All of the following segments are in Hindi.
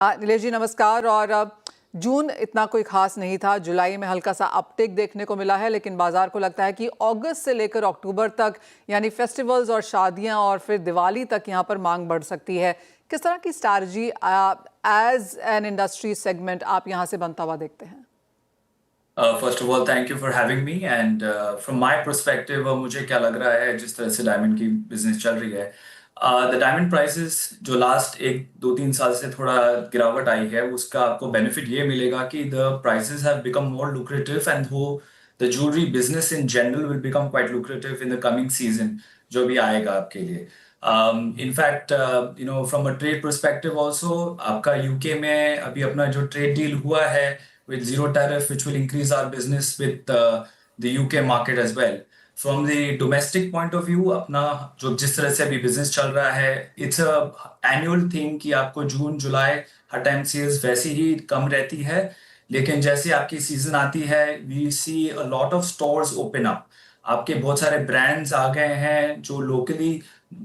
नीलेश जी नमस्कार। और जून इतना कोई खास नहीं था, जुलाई में हल्का सा अपटिक देखने को मिला है, लेकिन बाजार को लगता है कि अगस्त से लेकर अक्टूबर तक यानी फेस्टिवल्स और शादियां और फिर दिवाली तक यहां पर मांग बढ़ सकती है। किस तरह की strategy as an industry segment आप यहां से बनता हुआ देखते हैं? First of all thank you for having me and from my perspective मुझे क्या लग रहा है जिस तरह से डायमंड की बिजनेस चल रही है, द डायमंड प्राइसेस जो लास्ट 1 2 3 साल से थोड़ा गिरावट आई है उसका आपको बेनिफिट ये मिलेगा कि the prices have become more lucrative and वो the jewellery business in general will become quite lucrative in the coming season जो भी आएगा आपके लिए। In fact from a trade perspective also आपका यूके में अभी अपना जो ट्रेड डील हुआ है with zero tariff, which will increase our business with the UK market as well. From the domestic point of view, अपना जो जिस तरह से अभी बिजनेस चल रहा है, it's a annual thing कि आपको जून जुलाई हर टाइम सेल्स वैसी ही कम रहती है, लेकिन जैसे आपकी सीजन आती है, we see a lot of stores open up. आपके बहुत सारे ब्रांड्स आ गए हैं जो लोकली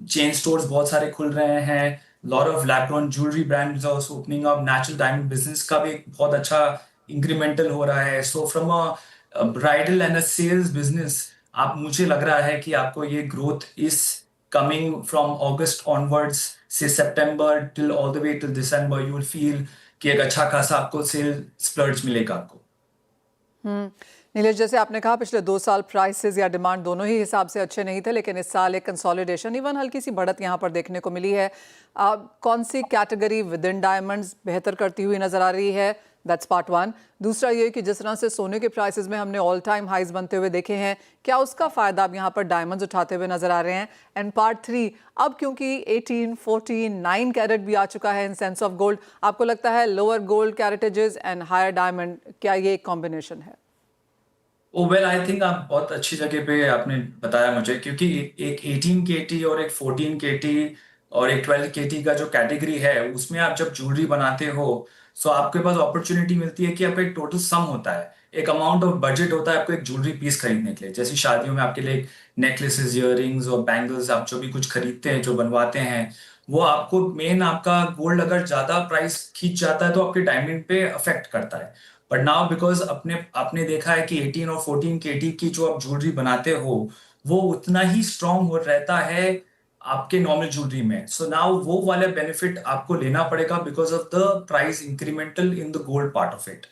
चेन स्टोर्स बहुत सारे खुल रहे हैं। Lot of lab grown jewellery brands also opening up. Natural diamond business का भी एक बहुत अच्छा इंक्रीमेंटल हो रहा है। So from a bridal and a sales business आप मुझे लग रहा है कि आपको ये ग्रोथ इस कमिंग फ्रॉम अगस्त ऑनवर्ड्स से September till all the way till December you will feel कि एक अच्छा खासा आपको सेल स्प्लर्ज मिलेगा आपको। नीलेश, जैसे आपने कहा पिछले 2 साल प्राइसेस या डिमांड दोनों ही हिसाब से अच्छे नहीं थे, लेकिन इस साल एक कंसोलिडेशन इवन हल्की सी बढ़त यहाँ पर देखने को मिली है। कौन सी कैटेगरी विद इन डायमंड्स बेहतर करती हुई नजर आ रही है? That's part one. दूसरा ये कि जिस तरह से सोने के प्राइसेस में हमने ऑल टाइम हाइज बनते हुए देखे हैं, क्या उसका फायदा अब यहाँ पर डायमंड्स उठाते हुए नजर आ रहे हैं? एंड पार्ट थ्री, अब क्योंकि 18 14 9 कैरेट भी आ चुका है इन सेंस ऑफ गोल्ड, आपको लगता है lower gold caratages and higher diamond, क्या ये एक कॉम्बिनेशन है? ओ वेल आई थिंक आप बहुत अच्छी जगह पे आपने बताया मुझे, क्योंकि एक 18 केटी और एक 14 केटी और एक 12 केटी का जो कैटेगरी है उसमें आप जब ज्वेलरी बनाते हो सो आपके पास अपॉर्चुनिटी मिलती है कि आपका एक टोटल सम होता है, एक अमाउंट ऑफ बजट होता है आपको एक ज्वेलरी पीस खरीदने के लिए। जैसे शादियों में आपके लिए नेकलेसेस, इयररिंग्स और बैंगल्स आप जो भी कुछ खरीदते हैं जो बनवाते हैं वो आपको मेन आपका गोल्ड अगर ज्यादा प्राइस खींच जाता है तो आपके डायमंड पे अफेक्ट करता है। बट नाउ बिकॉज अपने आपने देखा है कि 18 और 14 केटी की जो आप ज्वेलरी बनाते हो वो उतना ही स्ट्रांग हो रहता है आपके नॉर्मल ज्वेलरी में। सो नाउ वो वाला बेनिफिट आपको लेना पड़ेगा because of the price incremental in the gold part of it.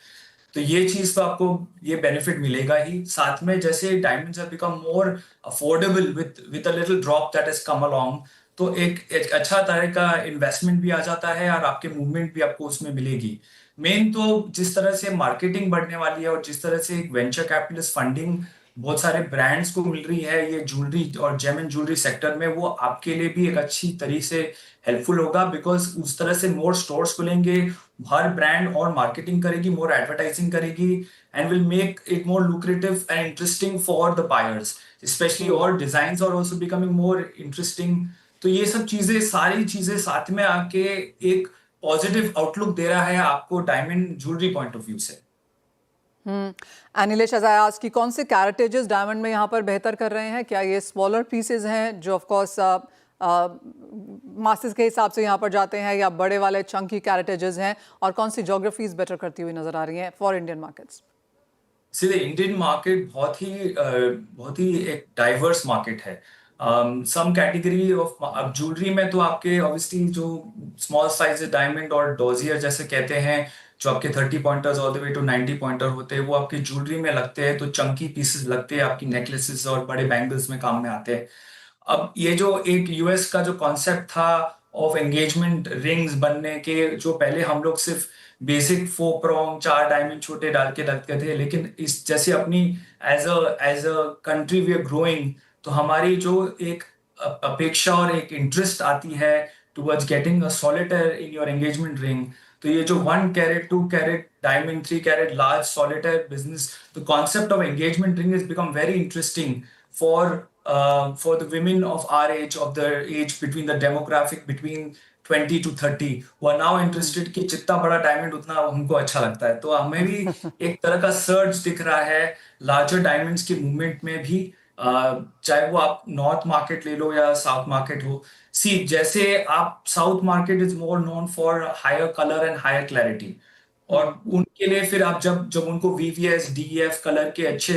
तो ये चीज तो आपको ये बेनिफिट मिलेगा ही। साथ में जैसे diamonds have become more affordable with a little drop that has come along, तो एक अच्छा तरह का इन्वेस्टमेंट भी आ जाता है और आपके मूवमेंट भी आपको उसमें मिलेगी। मेन तो जिस तरह से मार्केटिंग बढ़ने वाली है और जिस तरह से एक वेंचर कैपिटलिस्ट फंडिंग बहुत सारे ब्रांड्स को मिल रही है ये ज्वेलरी और जेम एंड ज्वेलरी सेक्टर में, वो आपके लिए भी एक अच्छी तरीके से हेल्पफुल होगा बिकॉज उस तरह से मोर स्टोर्स खुलेंगे, हर ब्रांड और मार्केटिंग करेगी, मोर एडवर्टाइजिंग करेगी and will make it more lucrative and interesting for the buyers specially, और designs are also becoming more interesting. तो ये सब चीजें सारी चीजें साथ में आके एक पॉजिटिव आउटलुक दे रहा है आपको diamond jewellery point of view से। नीलेश, एज आई आस्क्ड कि कौन से कैरेटेजेस डायमंड में यहाँ पर बेहतर कर रहे हैं? क्या ये स्मॉलर पीसेज हैं जो ऑफ कोर्स मासेस के हिसाब से यहाँ पर जाते हैं, या बड़े वाले चंकी कैरेटेजेस हैं? और कौन सी ज्योग्राफीज बेटर करती हुई नजर आ रही हैं फॉर इंडियन मार्केट्स? सीधे इंडियन मार्केट बहुत ही एक डाइवर्स मार्केट है। सम कैटेगरी ऑफ अब ज्वेलरी में तो आपके ऑब्वियसली जो स्मॉल साइज डायमंड और डोजियर जैसे कहते हैं जो आपके 30 pointers all the way to 90 pointer होते हैं वो आपकी ज्वेलरी में लगते हैं, तो चंकी पीसेस लगते हैं आपकी नेकलेसेस और बड़े बैंगल्स में काम में आते हैं। अब ये जो एक यूएस का जो कॉन्सेप्ट था ऑफ एंगेजमेंट रिंग्स बनने के, जो पहले हम लोग सिर्फ बेसिक 4 prong 4 डायमंड छोटे डाल के रखते थे, लेकिन इस जैसे अपनी as a country we are growing तो हमारी जो एक अपेक्षा और एक इंटरेस्ट आती है towards getting a solitaire in your engagement ring. तो ये जो 1 carat 2 carat diamond 3 carat large solitaire business, the concept of engagement ring is become very interesting for the women of our age, of the age between the demographic between 20 to 30, who are now interested कि जितना बड़ा डायमंड उतना उनको अच्छा लगता है। तो हमें भी एक तरह का सर्च दिख रहा है लार्जर डायमंड्स के मूवमेंट में भी, चाहे वो आप नॉर्थ मार्केट ले लो या साउथ मार्केट हो। सी जैसे आप south market is more known for higher colour and higher clarity, और उनके लिए फिर आप जब जब उनको वीवीएस डीईएफ कलर के अच्छे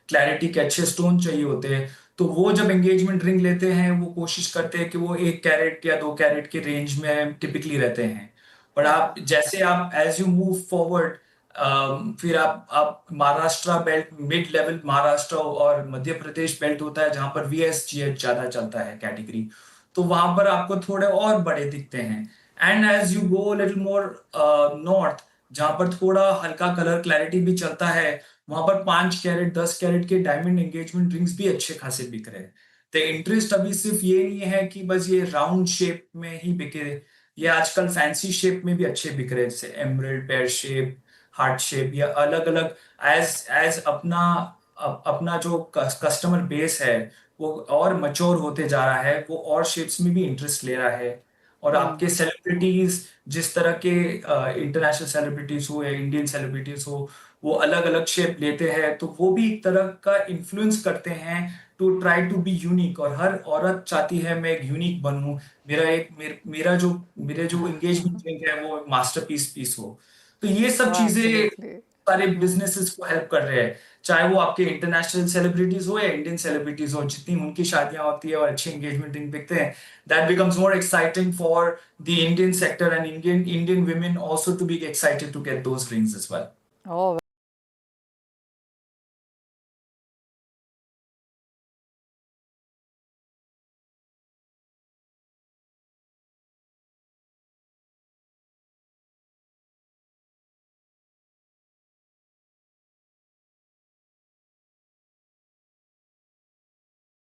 क्लैरिटी के अच्छे स्टोन चाहिए होते हैं, तो वो जब एंगेजमेंट रिंग लेते हैं वो कोशिश करते हैं कि वो 1 कैरेट या 2 कैरेट के रेंज में टिपिकली रहते हैं। पर आप जैसे आप एज यू मूव फॉरवर्ड, फिर आप Maharashtra belt, mid level Maharashtra और मध्य प्रदेश बेल्ट होता है जहां पर वीएसजीएच ज्यादा चलता है कैटेगरी, तो वहां पर आपको थोड़े और बड़े दिखते हैं। And as you go little more north, जहां पर थोड़ा हल्का कलर क्लैरिटी भी चलता है, वहां पर 5 कैरेट 10 कैरेट के डायमंड एंगेजमेंट रिंग्स भी अच्छे खासे बिक रहे हैं। तो इंटरेस्ट अभी सिर्फ ये नहीं है कि बस ये राउंड शेप में ही बिके, ये आजकल फैंसी शेप में भी अच्छे बिक रहे हैं, जैसे emerald, pear shape, heart shape, या अलग अलग एज एज अपना जो कस्टमर बेस है वो और मच्योर होते जा रहा है, वो और शेप्स में भी इंटरेस्ट ले रहा है। और आपके सेलिब्रिटीज जिस तरह के इंटरनेशनल सेलिब्रिटीज हो या इंडियन सेलिब्रिटीज हो, वो अलग अलग शेप लेते हैं, तो वो भी एक तरह का इन्फ्लुएंस करते हैं to try to be unique. और हर औरत चाहती है मैं एक यूनिक बनूं, मेरा जो एंगेजमेंट रिंग है वो मास्टरपीस पीस हो। तो ये सब चीजें एब्सोल्युटली। सारे बिजनेसेस को हेल्प कर रहे हैं, चाहे वो आपके इंटरनेशनल सेलिब्रिटीज हो या इंडियन सेलिब्रिटीज हो, जितनी उनकी शादियां होती है और अच्छे एंगेजमेंट रिंग बिकते हैं, that becomes more exciting for the Indian sector, and Indian women also to be excited to get those rings as well. Oh